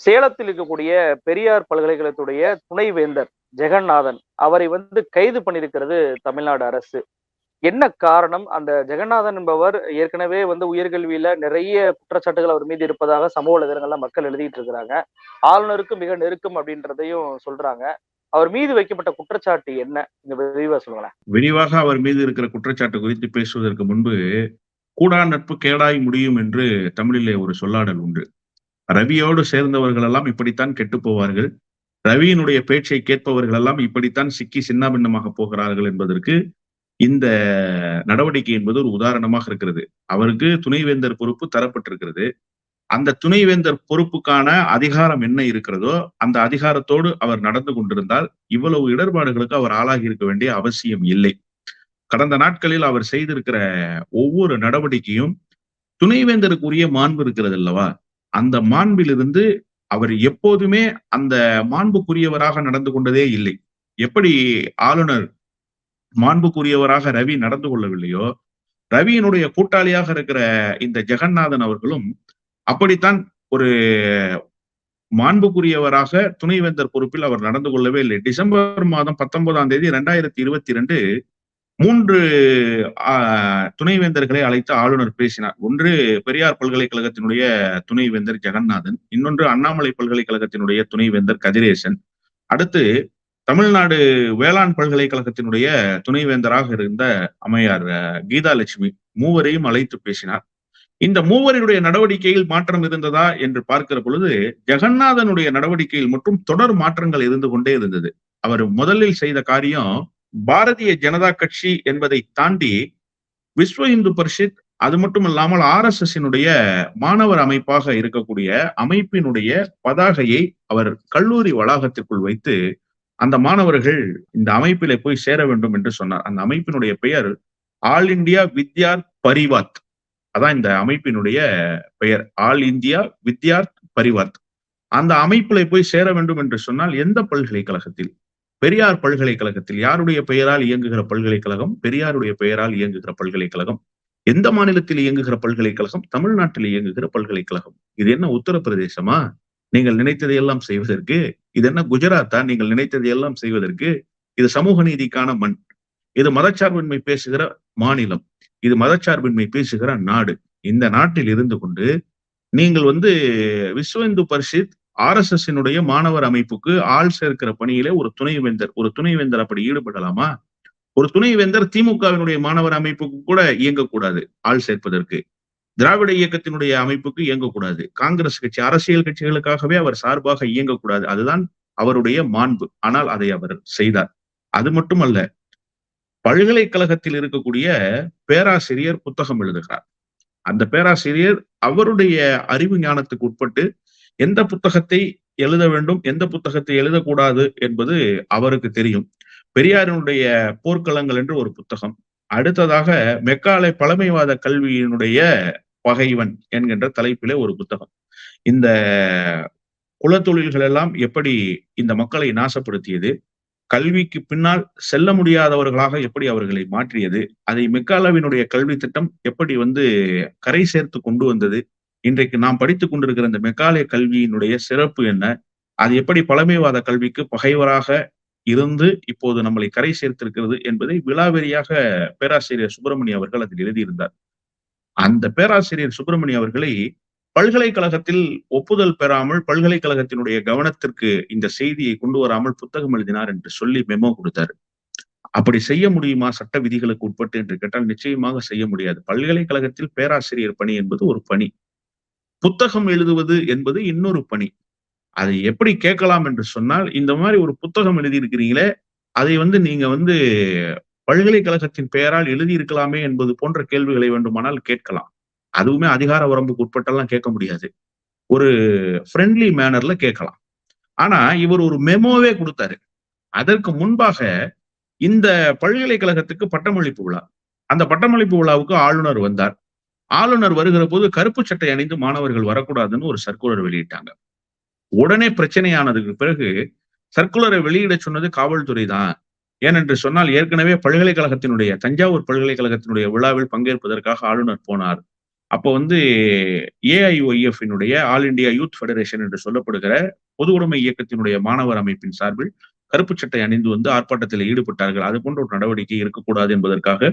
சேலத்தில் இருக்கக்கூடிய பெரியார் பல்கலைக்கழகத்துடைய துணைவேந்தர் ஜெகநாதன் அவரை கைது பண்ணியிருக்கிறது தமிழ்நாடு அரசு. என்ன காரணம்? அந்த ஜெகநாதன் என்பவர் ஏற்கனவே உயர்கல்வியில நிறைய குற்றச்சாட்டுகள் அவர் மீது இருப்பதாக சமூக வலைதளங்கள்ல மக்கள் எழுதிட்டு இருக்கிறாங்க. ஆளுநருக்கு மிக நெருக்கம் அப்படின்றதையும் சொல்றாங்க. அவர் மீது வைக்கப்பட்ட குற்றச்சாட்டு என்ன? இந்த விரிவா சொல்லுங்களேன். விரிவாக அவர் மீது இருக்கிற குற்றச்சாட்டு குறித்து பேசுவதற்கு முன்பு, கூடா நட்பு கேடாய் முடியும் என்று தமிழிலே ஒரு சொல்லாடல் உண்டு. ரவியோடு சேர்ந்தவர்கள் எல்லாம் இப்படித்தான் கெட்டு போவார்கள், ரவியினுடைய பேச்சை கேட்பவர்கள் எல்லாம் இப்படித்தான் சிக்கி சின்னாபின்னமாக போகிறார்கள் என்பதற்கு இந்த நடவடிக்கை என்பது ஒரு உதாரணமாக இருக்கிறது. அவருக்கு துணைவேந்தர் பொறுப்பு தரப்பட்டிருக்கிறது. அந்த துணைவேந்தர் பொறுப்புக்கான அதிகாரம் என்ன இருக்கிறதோ அந்த அதிகாரத்தோடு அவர் நடந்து கொண்டிருந்தால் இவ்வளவு இடர்பாடுகளுக்கு அவர் ஆளாகி இருக்க வேண்டிய அவசியம் இல்லை. கடந்த நாட்களில் அவர் செய்திருக்கிற ஒவ்வொரு நடவடிக்கையும் துணைவேந்தருக்குரிய மாண்பு இருக்கிறது அல்லவா, அந்த மாண்பிலிருந்து அவர் எப்போதுமே அந்த மாண்புக்குரியவராக நடந்து கொண்டதே இல்லை. எப்படி ஆளுநர் மாண்புக்குரியவராக ரவி நடந்து கொள்ளவில்லையோ, ரவியினுடைய கூட்டாளியாக இருக்கிற இந்த ஜெகநாதன் அவர்களும் அப்படித்தான் ஒரு மாண்புக்குரியவராக துணைவேந்தர் பொறுப்பில் அவர் நடந்து கொள்ளவே இல்லை. டிசம்பர் மாதம் 19ஆம் தேதி 2022 3 துணைவேந்தர்களை அழைத்து ஆளுநர் பேசினார். ஒன்று பெரியார் பல்கலைக்கழகத்தினுடைய துணைவேந்தர் ஜெகநாதன், இன்னொன்று அண்ணாமலை பல்கலைக்கழகத்தினுடைய துணைவேந்தர் கதிரேசன், அடுத்து தமிழ்நாடு வேளாண் பல்கலைக்கழகத்தினுடைய துணைவேந்தராக இருந்த அம்மையார் கீதாலட்சுமி, மூவரையும் அழைத்து பேசினார். இந்த மூவரினுடைய நடவடிக்கையில் மாற்றம் இருந்ததா என்று பார்க்கிற பொழுது ஜெகநாதனுடைய நடவடிக்கையில் மட்டும் தொடர் மாற்றங்கள் இருந்து கொண்டே இருந்தது. அவர் முதலில் செய்த காரியம் பாரதிய ஜனதா கட்சி என்பதை தாண்டி விஸ்வ இந்து பரிஷத், அது மட்டும் இல்லாமல் RSS மாணவர் அமைப்பாக இருக்கக்கூடிய அமைப்பினுடைய பதாகையை அவர் கல்லூரி வளாகத்திற்குள் வைத்து அந்த மாணவர்கள் இந்த அமைப்பிலே போய் சேர வேண்டும் என்று சொன்னார். அந்த அமைப்பினுடைய பெயர் ஆல் இந்தியா வித்யார்த் பரிவார்த். அதான் இந்த அமைப்பினுடைய பெயர், ஆல் இந்தியா வித்யார்த் பரிவார்த். அந்த அமைப்பிலே போய் சேர வேண்டும் என்று சொன்னால் எந்த பல்கலைக்கழகத்தில்? பெரியார் பல்கலைக்கழகத்தில். யாருடைய பெயரால் இயங்குகிற பல்கலைக்கழகம்? பெரியாருடைய பெயரால் இயங்குகிற பல்கலைக்கழகம். எந்த மாநிலத்தில் இயங்குகிற பல்கலைக்கழகம்? தமிழ்நாட்டில் இயங்குகிற பல்கலைக்கழகம். இது என்ன உத்தரப்பிரதேசமா நீங்கள் நினைத்ததையெல்லாம் செய்வதற்கு? இது என்ன குஜராத்தா நீங்கள் நினைத்ததையெல்லாம் செய்வதற்கு? இது சமூக நீதிக்கான மண், இது மதச்சார்பின்மை பேசுகிற மாநிலம், இது மதச்சார்பின்மை பேசுகிற நாடு. இந்த நாட்டில் இருந்து கொண்டு நீங்கள் விஸ்வ இந்து பரிஷத் RSS மாணவர் அமைப்புக்கு ஆள் சேர்க்கிற பணியிலே ஒரு துணைவேந்தர் அப்படி ஈடுபடலாமா? ஒரு துணைவேந்தர் திமுகவினுடைய மாணவர் அமைப்புக்கு கூட இயங்கக்கூடாது ஆள் சேர்ப்பதற்கு. திராவிட இயக்கத்தினுடைய அமைப்புக்கு இயங்கக்கூடாது. காங்கிரஸ் கட்சி, அரசியல் கட்சிகளுக்காகவே அவர் சார்பாக இயங்கக்கூடாது. அதுதான் அவருடைய மாண்பு. ஆனால் அதை அவர் செய்தார். அது மட்டுமல்ல, பல்கலைக்கழகத்தில் இருக்கக்கூடிய பேராசிரியர் புத்தகம் எழுதுகிறார். அந்த பேராசிரியர் அவருடைய அறிவு ஞானத்துக்கு உட்பட்டு எந்த புத்தகத்தை எழுத வேண்டும், எந்த புத்தகத்தை எழுதக்கூடாது என்பது அவருக்கு தெரியும். பெரியாரினுடைய போர்க்களங்கள் என்று ஒரு புத்தகம், அடுத்ததாக மெக்காலே பழமைவாத கல்வியினுடைய பகைவன் என்கின்ற தலைப்பிலே ஒரு புத்தகம். இந்த குலத்தொழில்கள் எல்லாம் எப்படி இந்த மக்களை நாசப்படுத்தியது, கல்விக்கு பின்னால் செல்ல முடியாதவர்களாக எப்படி அவர்களை மாற்றியது, அதை மெக்காலாவினுடைய கல்வி திட்டம் எப்படி கரை சேர்த்து கொண்டு வந்தது, இன்றைக்கு நாம் படித்துக் கொண்டிருக்கிற இந்த மெக்காலே கல்வியினுடைய சிறப்பு என்ன, அது எப்படி பழமைவாத கல்விக்கு பகைவராக இருந்து இப்போது நம்மளை கரை சேர்த்திருக்கிறது என்பதை விலாவெறியாக பேராசிரியர் சுப்பிரமணியம் அவர்கள் அதில் எழுதியிருந்தார். அந்த பேராசிரியர் சுப்பிரமணியம் அவர்களை பல்கலைக்கழகத்தில் ஒப்புதல் பெறாமல், பல்கலைக்கழகத்தினுடைய கவனத்திற்கு இந்த செய்தியை கொண்டு வராமல் புத்தகம் எழுதினார் என்று சொல்லி மெமோ கொடுத்தார். அப்படி செய்ய முடியுமா சட்ட விதிகளுக்கு உட்பட்டு என்று கேட்டால் நிச்சயமாக செய்ய முடியாது. பல்கலைக்கழகத்தில் பேராசிரியர் பணி என்பது ஒரு பணி, புத்தகம் எழுதுவது என்பது இன்னொரு பணி. அதை எப்படி கேட்கலாம் என்று சொன்னால், இந்த மாதிரி ஒரு புத்தகம் எழுதியிருக்கிறீங்களே, அதை நீங்க பல்கலைக்கழகத்தின் பெயரால் எழுதியிருக்கலாமே என்பது போன்ற கேள்விகளை வேண்டுமானால் கேட்கலாம். அதுவுமே அதிகார வரம்புக்கு உட்பட்டெல்லாம் கேட்க முடியாது. ஒரு ஃப்ரெண்ட்லி மேனர்ல கேட்கலாம். ஆனா இவர் ஒரு மெமோவே கொடுத்தாரு. அதற்கு முன்பாக இந்த பல்கலைக்கழகத்துக்கு பட்டமளிப்பு விழா, அந்த பட்டமளிப்பு விழாவுக்கு ஆளுநர் வந்தார். ஆளுநர் வருகிற போது கருப்பு சட்டை அணிந்து மாணவர்கள் வரக்கூடாதுன்னு ஒரு சர்க்குலர் வெளியிட்டாங்க. உடனே பிரச்சனையானதுக்கு பிறகு சர்க்குலரை வெளியிட சொன்னது காவல்துறை தான். ஏனென்று சொன்னால், ஏற்கனவே பல்கலைக்கழகத்தினுடைய தஞ்சாவூர் பல்கலைக்கழகத்தினுடைய விழாவில் பங்கேற்பதற்காக ஆளுநர் போனார். அப்போ வந்து AIOIF all India youth federation என்று சொல்லப்படுகிற பொது உடைமை இயக்கத்தினுடைய மாணவர் அமைப்பின் சார்பில் கருப்பு சட்டை அணிந்து வந்து ஆர்ப்பாட்டத்தில் ஈடுபட்டார்கள். அது போன்ற ஒரு நடவடிக்கை இருக்கக்கூடாது என்பதற்காக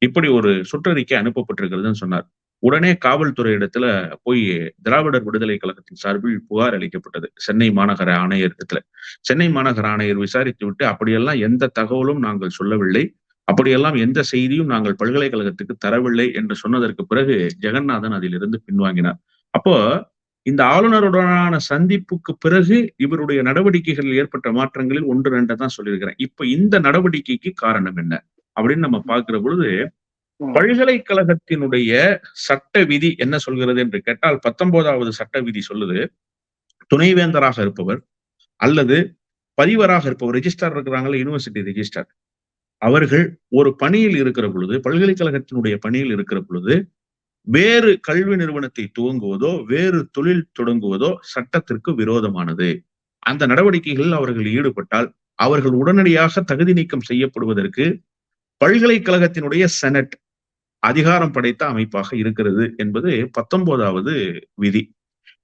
இப்படி ஒரு சுற்றறிக்கை அனுப்பப்பட்டிருக்கிறதுன்னு சொன்னார். உடனே காவல்துறை இடத்துல போய் திராவிடர் விடுதலை கழகத்தின் சார்பில் புகார் அளிக்கப்பட்டது சென்னை மாநகர ஆணையர் இடத்துல. சென்னை மாநகர ஆணையர் விசாரித்து விட்டு அப்படியெல்லாம் எந்த தகவலும் நாங்கள் சொல்லவில்லை, அப்படியெல்லாம் எந்த செய்தியும் நாங்கள் பல்கலைக்கழகத்துக்கு தரவில்லை என்று சொன்னதற்கு பிறகு ஜெகநாதன் அதிலிருந்து பின்வாங்கினார். அப்போ இந்த ஆளுநருடனான சந்திப்புக்கு பிறகு இவருடைய நடவடிக்கைகளில் ஏற்பட்ட மாற்றங்களில் 1, 2 தான் சொல்லியிருக்கிறேன். இப்ப இந்த நடவடிக்கைக்கு காரணம் என்ன அப்படின்னு நம்ம பார்க்கிற பொழுது, பல்கலைக்கழகத்தினுடைய சட்ட விதி என்ன சொல்கிறது என்று கேட்டால் 19வது சட்ட விதி சொல்லுது, துணைவேந்தராக இருப்பவர் அல்லது பதிவராக இருப்பவர், ரெஜிஸ்ட்ரார் இருக்கிறாங்களா, யூனிவர்சிட்டி ரெஜிஸ்ட்ரார், அவர்கள் ஒரு பணியில் இருக்கிற பொழுது, பல்கலைக்கழகத்தினுடைய பணியில் இருக்கிற பொழுது வேறு கல்வி நிறுவனத்தை துவங்குவதோ வேறு தொழில் தொடங்குவதோ சட்டத்திற்கு விரோதமானது. அந்த நடவடிக்கைகளில் அவர்கள் ஈடுபட்டால் அவர்கள் உடனடியாக தகுதி நீக்கம் செய்யப்படுவதற்கு பல்கலைக்கழகத்தினுடைய செனட் அதிகாரம் படைத்த அமைப்பாக இருக்கிறது என்பது 19வது விதி.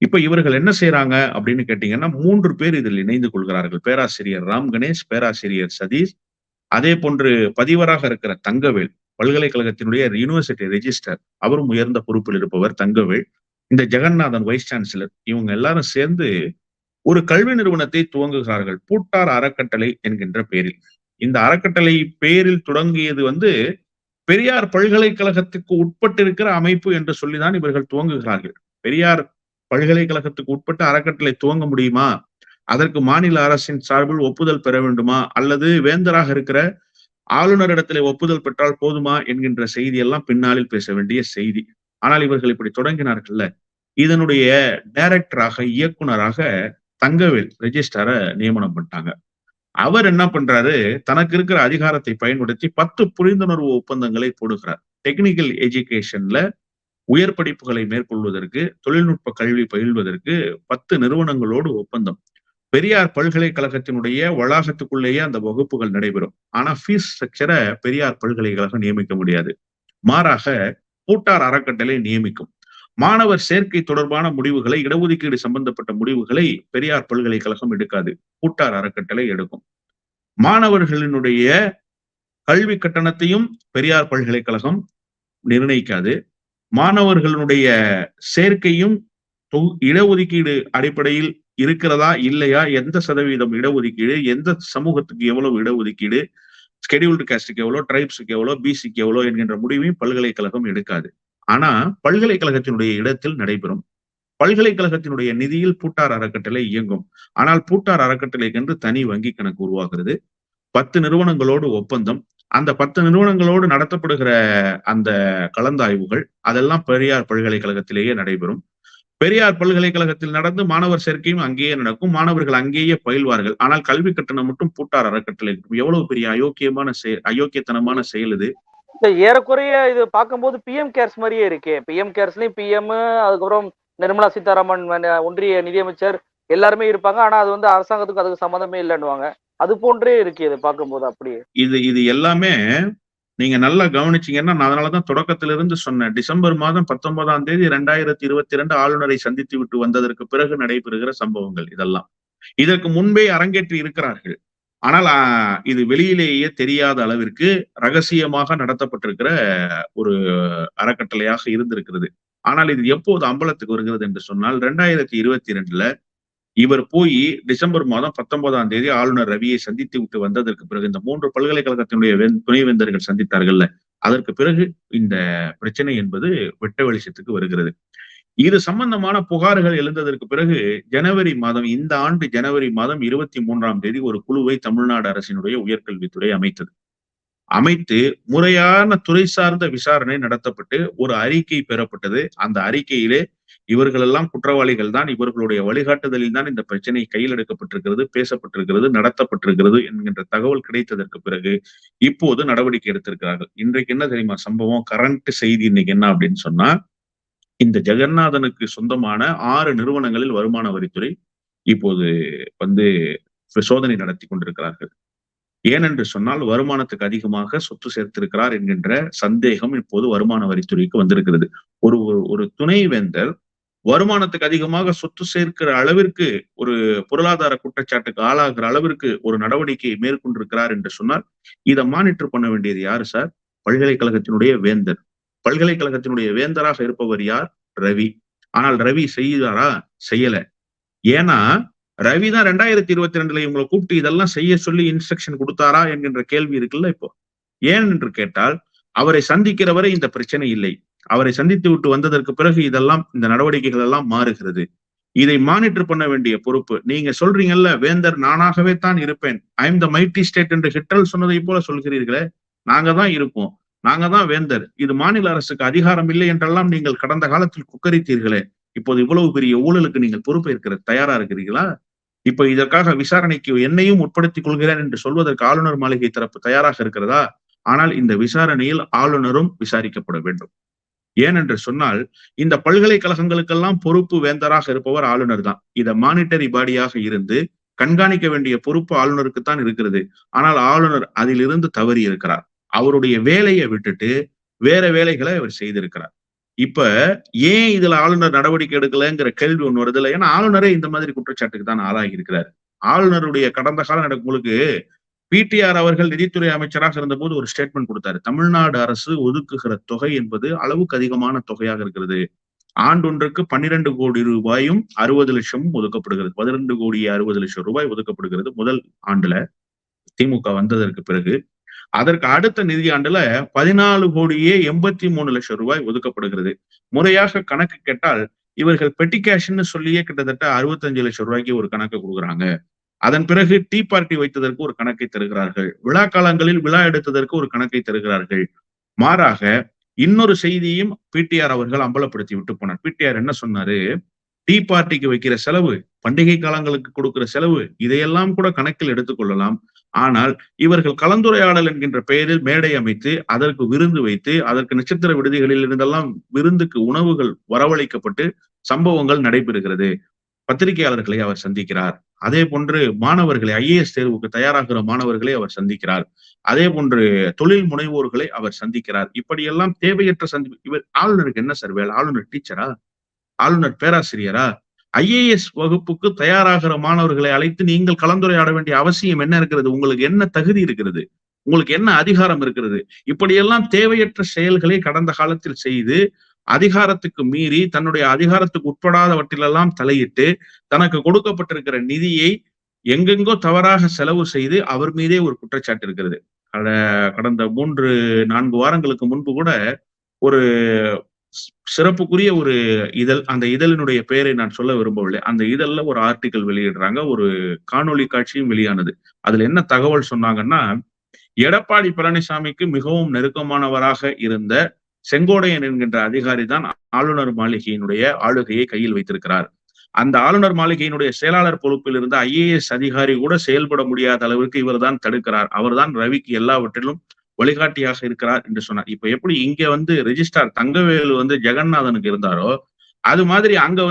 இப்ப இவர்கள் என்ன செய்யறாங்க அப்படின்னு கேட்டீங்கன்னா, 3 பேர் இதில் இணைந்து கொள்கிறார்கள். பேராசிரியர் ராம் கணேஷ், பேராசிரியர் சதீஷ், அதே போன்று பதிவராக இருக்கிற தங்கவேல், பல்கலைக்கழகத்தினுடைய யூனிவர்சிட்டி ரெஜிஸ்டர், அவரும் உயர்ந்த பொறுப்பில் இருப்பவர் தங்கவேல், இந்த ஜெகநாதன் வைஸ் சான்சலர், இவங்க எல்லாரும் சேர்ந்து ஒரு கல்வி நிறுவனத்தை துவங்குகிறார்கள், பூட்டார் அறக்கட்டளை என்கின்ற பெயரில். இந்த அறக்கட்டளை பெயரில் தொடங்கியது வந்து பெரியார் பல்கலைக்கழகத்துக்கு உட்பட்டிருக்கிற அமைப்பு என்று சொல்லிதான் இவர்கள் துவங்குகிறார்கள். பெரியார் பல்கலைக்கழகத்துக்கு உட்பட்ட அறக்கட்டளை துவங்க முடியுமா, அதற்கு மாநில அரசின் சார்பில் ஒப்புதல் பெற வேண்டுமா, அல்லது வேந்தராக இருக்கிற ஆளுநரிடத்திலே ஒப்புதல் பெற்றால் போதுமா என்கின்ற செய்தி எல்லாம் பின்னாளில் பேச வேண்டிய செய்தி. ஆனால் இவர்கள் இப்படி தொடங்கினார்கள்ல, இதனுடைய டைரக்டராக, இயக்குனராக தங்கவேல் ரெஜிஸ்ட்ராரை நியமனம் பண்ணிட்டாங்க. அவர் என்ன பண்றாரு, தனக்கு இருக்கிற அதிகாரத்தை பயன்படுத்தி 10 புரிந்துணர்வு ஒப்பந்தங்களை போடுகிறார். டெக்னிக்கல் எஜுகேஷன்ல உயர் படிப்புகளை மேற்கொள்வதற்கு, தொழில்நுட்ப கல்வி பயில்வதற்கு 10 நிறுவனங்களோடு ஒப்பந்தம். பெரியார் பல்கலைக்கழகத்தினுடைய வளாகத்துக்குள்ளேயே அந்த வகுப்புகள் நடைபெறும். ஆனா ஃபீஸ் ஸ்ட்ரக்சரை பெரியார் பல்கலைக்கழகம் நியமிக்க முடியாது. மாறாக பூட்டார் அறக்கட்டளை நியமிக்கும். மாணவர் சேர்க்கை தொடர்பான முடிவுகளை, இடஒதுக்கீடு சம்பந்தப்பட்ட முடிவுகளை பெரியார் பல்கலைக்கழகம் எடுக்காது, பூட்டார் அறக்கட்டளை எடுக்கும். மாணவர்களினுடைய கல்வி கட்டணத்தையும் பெரியார் பல்கலைக்கழகம் நிர்ணயிக்காது. மாணவர்களுடைய சேர்க்கையும் இடஒதுக்கீடு அடிப்படையில் இருக்கிறதா இல்லையா, எந்த சதவீதம் இடஒதுக்கீடு, எந்த சமூகத்துக்கு எவ்வளவு இடஒதுக்கீடு, ஸ்கெடியூல்டு காஸ்டுக்கு எவ்வளவு, ட்ரைப்ஸுக்கு எவ்வளவு, பிசிக்கு எவ்வளவு என்கின்ற முடிவையும் பல்கலைக்கழகம் எடுக்காது. ஆனா பல்கலைக்கழகத்தினுடைய இடத்தில் நடைபெறும். பல்கலைக்கழகத்தினுடைய நிதியில் பூட்டார் அறக்கட்டளை இயங்கும். ஆனால் பூட்டார் அறக்கட்டளைக்கென்று தனி வங்கி கணக்கு உருவாகிறது. 10 நிறுவனங்களோடு ஒப்பந்தம். அந்த 10 நிறுவனங்களோடு நடத்தப்படுகிற அந்த கலந்தாய்வுகள் அதெல்லாம் பெரியார் பல்கலைக்கழகத்திலேயே நடைபெறும். பெரியார் பல்கலைக்கழகத்தில் நடந்து மாணவர் சேர்க்கையும் அங்கேயே நடக்கும். மாணவர்கள் அங்கேயே பயில்வார்கள். ஆனால் கல்வி கட்டணம் மட்டும் பூட்டார் அறக்கட்டளை. எவ்வளவு பெரிய அயோக்கியத்தனமான செயல் இது. ஏறக்குறைய இது பார்க்கும்போது பிஎம் கேர்ஸ் மாதிரியே இருக்கே. பிஎம் கேர்ஸ்லயும் பிஎம், அதுக்கப்புறம் நிர்மலா சீதாராமன் ஒன்றிய நிதியமைச்சர் எல்லாருமே இருப்பாங்க. ஆனா அது வந்து அரசாங்கத்துக்கு அதுக்கு சம்மந்தமே இல்லைன்னுவாங்க. அது போன்றே இருக்கு இது பார்க்கும்போது. அப்படியே இது எல்லாமே நீங்க நல்லா கவனிச்சீங்கன்னா, நான் அதனாலதான் தொடக்கத்திலிருந்து சொன்னேன். டிசம்பர் மாதம் 19ஆம் தேதி 2022 ஆளுநரை சந்தித்து விட்டு வந்ததற்கு பிறகு நடைபெறுகிற சம்பவங்கள் இதெல்லாம். இதற்கு முன்பே அரங்கேற்றி இருக்கிறார்கள். ஆனால் இது வெளியிலேயே தெரியாத அளவிற்கு ரகசியமாக நடத்தப்பட்டிருக்கிற ஒரு அறக்கட்டளையாக இருந்திருக்கிறது. ஆனால் இது எப்போது அம்பலத்துக்கு வருகிறது என்று சொன்னால், 2022ல இவர் போய் டிசம்பர் மாதம் 19ஆம் தேதி ஆளுநர் ரவியை சந்தித்து விட்டு வந்ததற்கு பிறகு, இந்த 3 பல்கலைக்கழகத்தினுடைய துணைவேந்தர்கள் சந்தித்தார்கள்ல, அதற்கு பிறகு இந்த பிரச்சனை என்பது வெட்ட வெளிச்சத்துக்கு வருகிறது. இது சம்பந்தமான புகார்கள் எழுந்ததற்கு பிறகு இந்த ஆண்டு ஜனவரி மாதம் 23ஆம் தேதி ஒரு குழுவை தமிழ்நாடு அரசினுடைய உயர்கல்வித்துறை அமைத்து முறையான துறை சார்ந்த விசாரணை நடத்தப்பட்டு ஒரு அறிக்கை பெறப்பட்டது. அந்த அறிக்கையிலே இவர்கள் எல்லாம் குற்றவாளிகள் தான், இவர்களுடைய வழிகாட்டுதலில் தான் இந்த பிரச்சனை கையில் எடுக்கப்பட்டிருக்கிறது, பேசப்பட்டிருக்கிறது, நடத்தப்பட்டிருக்கிறது என்கின்ற தகவல் கிடைத்ததற்கு பிறகு இப்போது நடவடிக்கை எடுத்திருக்கிறார்கள். இன்றைக்கு என்ன தெரியுமா சம்பவம், கரண்ட் செய்தி இன்னைக்கு என்ன அப்படின்னு சொன்னா, இந்த ஜெகநாதனுக்கு சொந்தமான 6 நிறுவனங்களில் வருமான வரித்துறை இப்போது வந்து சோதனை நடத்தி கொண்டிருக்கிறார்கள். ஏனென்று சொன்னால் வருமானத்துக்கு அதிகமாக சொத்து சேர்த்திருக்கிறார் என்கின்ற சந்தேகம் இப்போது வருமான வரித்துறைக்கு வந்திருக்கிறது. ஒரு ஒரு துணைவேந்தர் வருமானத்துக்கு அதிகமாக சொத்து சேர்க்கிற அளவிற்கு ஒரு பொருளாதார குற்றச்சாட்டுக்கு ஆளாகிற அளவிற்கு ஒரு நடவடிக்கையை மேற்கொண்டிருக்கிறார் என்று சொன்னால் இதை மானிட்டர் பண்ண வேண்டியது யாரு சார்? பல்கலைக்கழகத்தினுடைய வேந்தர். பல்கலைக்கழகத்தினுடைய வேந்தராக இருப்பவர் யார்? ரவி. ஆனால் ரவி செய்தாரா? செய்யல. ஏன்னா ரவி தான் 2022 இவங்களை கூப்பிட்டு இதெல்லாம் செய்ய சொல்லி இன்ஸ்ட்ரக்ஷன் கொடுத்தாரா என்கின்ற கேள்வி இருக்குல்ல இப்போ. ஏன் என்று கேட்டால் அவரை சந்திக்கிற வரை இந்த பிரச்சனை இல்லை. அவரை சந்தித்து விட்டு வந்ததற்கு பிறகு இதெல்லாம் இந்த நடவடிக்கைகள் எல்லாம் மாறுகிறது. இதை மானிட்டர் பண்ண வேண்டிய பொறுப்பு நீங்க சொல்றீங்கல்ல, வேந்தர் நானாகவே தான் இருப்பேன், I am the mighty state என்று ஹிட்லர் சொன்னதை போல சொல்கிறீர்களே, நாங்க தான் இருப்போம், நாங்க தான் வேந்தர், இது மாநில அரசுக்கு அதிகாரம் இல்லை என்றெல்லாம் நீங்கள் கடந்த காலத்தில் குக்கரித்தீர்களே, இப்போது இவ்வளவு பெரிய ஊழலுக்கு நீங்கள் பொறுப்பேற்கிற தயாரா இருக்கிறீர்களா? இப்ப இதற்காக விசாரணைக்கு என்னையும் உட்படுத்திக் கொள்கிறேன் என்று சொல்வதற்கு ஆளுநர் மாளிகை தரப்பு தயாராக இருக்கிறதா? ஆனால் இந்த விசாரணையில் ஆளுநரும் விசாரிக்கப்பட வேண்டும். ஏனென்று சொன்னால் இந்த பல்கலைக்கழகங்களுக்கெல்லாம் பொறுப்பு வேந்தராக இருப்பவர் ஆளுநர் தான். இத மானிட்டரி பாடியாக இருந்து கண்காணிக்க வேண்டிய பொறுப்பு ஆளுநருக்கு தான் இருக்கிறது. ஆனால் ஆளுநர் அதிலிருந்து தவறி இருக்கிறார். அவருடைய வேலையை விட்டுட்டு வேற வேலைகளை அவர் செய்திருக்கிறார். இப்ப ஏன் இதுல ஆளுநர் நடவடிக்கை எடுக்கலங்கிற கேள்வி ஒண்ணு வருது இல்லை. ஏன்னா ஆளுநரே இந்த மாதிரி குற்றச்சாட்டுக்கு தான் ஆளாகி இருக்கிறார். ஆளுநருடைய கடந்த கால உங்களுக்கு பிடிஆர் அவர்கள் நிதித்துறை அமைச்சராக இருந்தபோது ஒரு ஸ்டேட்மெண்ட் கொடுத்தாரு. தமிழ்நாடு அரசு ஒதுக்குகிற தொகை என்பது அளவுக்கு அதிகமான தொகையாக இருக்கிறது. ஆண்டொன்றுக்கு 12 கோடி ரூபாயும் 60 லட்சமும் ஒதுக்கப்படுகிறது. 12 கோடி 60 லட்சம் ரூபாய் ஒதுக்கப்படுகிறது முதல் ஆண்டுல திமுக வந்ததற்கு பிறகு. அதற்கு அடுத்த நிதியாண்டுல 14 கோடியே 83 லட்சம் ரூபாய் ஒதுக்கப்படுகிறது. முறையாக கணக்கு கேட்டால் இவர்கள் பெட்டி கேஷ்ன்னு சொல்லியே கிட்டத்தட்ட 65 லட்சம் ரூபாய்க்கு ஒரு கணக்கு கொடுக்குறாங்க. அதன் பிறகு டீ பார்ட்டி வைத்ததற்கு ஒரு கணக்கை தருகிறார்கள். விழா காலங்களில் விழா எடுத்ததற்கு ஒரு கணக்கை தருகிறார்கள். மாறாக இன்னொரு செய்தியும் பிடிஆர் அவர்கள் அம்பலப்படுத்தி விட்டு போனார். பிடிஆர் என்ன சொன்னாரு? டீ பார்ட்டிக்கு வைக்கிற செலவு, பண்டிகை காலங்களுக்கு கொடுக்கிற செலவு, இதையெல்லாம் கூட கணக்கில் எடுத்துக்கொள்ளலாம். ஆனால் இவர்கள் கலந்துரையாடல் என்கின்ற பெயரில் மேடை அமைத்து அதற்கு விருந்து வைத்து அதற்கு நட்சத்திர விடுதிகளில் இருந்தெல்லாம் விருந்துக்கு உணவுகள் வரவழைக்கப்பட்டு சம்பவங்கள் நடைபெறுகிறது. பத்திரிகையாளர்களை அவர் சந்திக்கிறார். அதே போன்று மாணவர்களை ஐஏஎஸ் தேர்வுக்கு தயாராகிற மாணவர்களை அவர் சந்திக்கிறார். அதே போன்று தொழில் முனைவோர்களை அவர் சந்திக்கிறார். இப்படியெல்லாம் தேவையற்ற இவர் ஆளுநருக்கு என்ன சார் வேலை? ஆளுநர் டீச்சரா? ஆளுநர் பேராசிரியரா? ஐஏஎஸ் வகுப்புக்கு தயாராகிற மாணவர்களை அழைத்து நீங்கள் கலந்துரையாட வேண்டிய அவசியம் என்ன இருக்கிறது? உங்களுக்கு என்ன தகுதி இருக்கிறது? உங்களுக்கு என்ன அதிகாரம் இருக்கிறது? இப்படியெல்லாம் தேவையற்ற செயல்களை கடந்த காலத்தில் செய்து அதிகாரத்துக்கு மீறி தன்னுடைய அதிகாரத்துக்கு உட்படாதவற்றிலெல்லாம் தலையிட்டு தனக்கு கொடுக்கப்பட்டிருக்கிற நிதியை எங்கெங்கோ தவறாக செலவு செய்து அவர் மீதே ஒரு குற்றச்சாட்டு இருக்கிறது. கடந்த 3-4 வாரங்களுக்கு முன்பு கூட ஒரு சிறப்புக்குரிய ஒரு இதழ், அந்த இதழினுடைய பெயரை நான் சொல்ல விரும்பவில்லை, அந்த இதழ்ல ஒரு ஆர்டிக்கல் வெளியிடுறாங்க, ஒரு காணொளி காட்சியும் வெளியானது. அதுல என்ன தகவல் சொன்னாங்கன்னா, எடப்பாடி பழனிசாமிக்கு மிகவும் நெருக்கமானவராக இருந்த செங்கோடையன் என்கின்ற அதிகாரி தான் ஆளுநர் மாளிகையினுடைய ஆளுகையை கையில் வைத்திருக்கிறார். அந்த ஆளுநர் மாளிகையினுடைய செயலாளர் பொறுப்பில் இருந்த ஐஏஎஸ் அதிகாரி கூட செயல்பட முடியாத அளவிற்கு இவர் தான் தடுக்கிறார். அவர்தான் ரவிக்கு எல்லாவற்றிலும் வழிகாட்டியாக இருக்கிறார் என்று சொன்னார். இப்ப எப்படி இங்க ரெஜிஸ்ட்ரார் தங்கவேலு ஜெகநாதனுக்கு இருந்தாரோ அது மாதிரி அங்க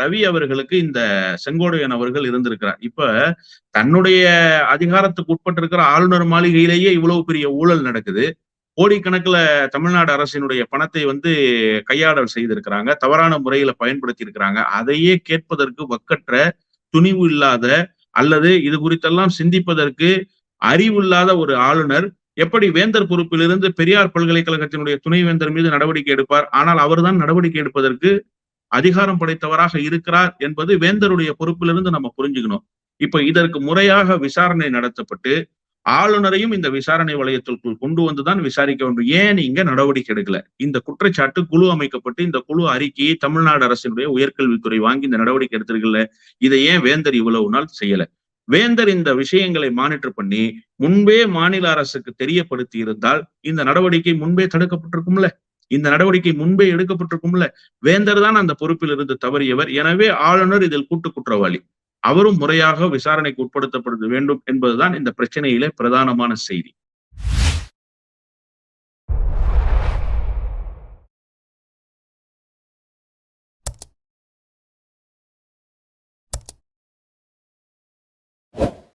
ரவி அவர்களுக்கு இந்த செங்கோடையன் அவர்கள் இருந்திருக்கிறார். இப்ப தன்னுடைய அதிகாரத்துக்கு உட்பட்டிருக்கிற ஆளுநர் மாளிகையிலேயே இவ்வளவு பெரிய ஊழல் நடக்குது. கோடிக்கணக்கில் தமிழ்நாடு அரசினுடைய பணத்தை கையாடல் செய்திருக்கிறாங்க, தவறான முறையில பயன்படுத்தி இருக்கிறாங்க. அதையே கேட்பதற்கு வக்கற்ற, துணிவு இல்லாத அல்லது இது குறித்தெல்லாம் சிந்திப்பதற்கு அறிவில்லாத ஒரு ஆளுநர் எப்படி வேந்தர் பொறுப்பிலிருந்து பெரியார் பல்கலைக்கழகத்தினுடைய துணைவேந்தர் மீது நடவடிக்கை எடுப்பார்? ஆனால் அவர்தான் நடவடிக்கை எடுப்பதற்கு அதிகாரம் படைத்தவராக இருக்கிறார் என்பது வேந்தருடைய பொறுப்பிலிருந்து நம்ம புரிஞ்சுக்கணும். இப்ப இதற்கு முறையாக விசாரணை நடத்தப்பட்டு ஆளுநரையும் இந்த விசாரணை வளையத்திற்குள் கொண்டு வந்துதான் விசாரிக்க வேண்டும். ஏன் நீங்க நடவடிக்கை எடுக்கல? இந்த குற்றச்சாட்டு குழு அமைக்கப்பட்டு இந்த குழு அறிக்கையை தமிழ்நாடு அரசினுடைய உயர்கல்வித்துறை வாங்கி இந்த நடவடிக்கை எடுத்திருக்கல. இதை ஏன் வேந்தர் இவ்வளவு நாள் செய்யல? வேந்தர் இந்த விஷயங்களை மானிட்டர் பண்ணி முன்பே மாநில அரசுக்கு தெரியப்படுத்தி இருந்தால் இந்த நடவடிக்கை முன்பே தடுக்கப்பட்டிருக்கும்ல, இந்த நடவடிக்கை முன்பே எடுக்கப்பட்டிருக்கும்ல. வேந்தர் தான் அந்த பொறுப்பில் இருந்து தவறியவர். எனவே ஆளுநர் இதில் கூட்டு குற்றவாளி. அவரும் முறையாக விசாரணைக்கு உட்படுத்தப்பட வேண்டும் என்பதுதான் இந்த பிரச்சனையிலே பிரதானமான செய்தி.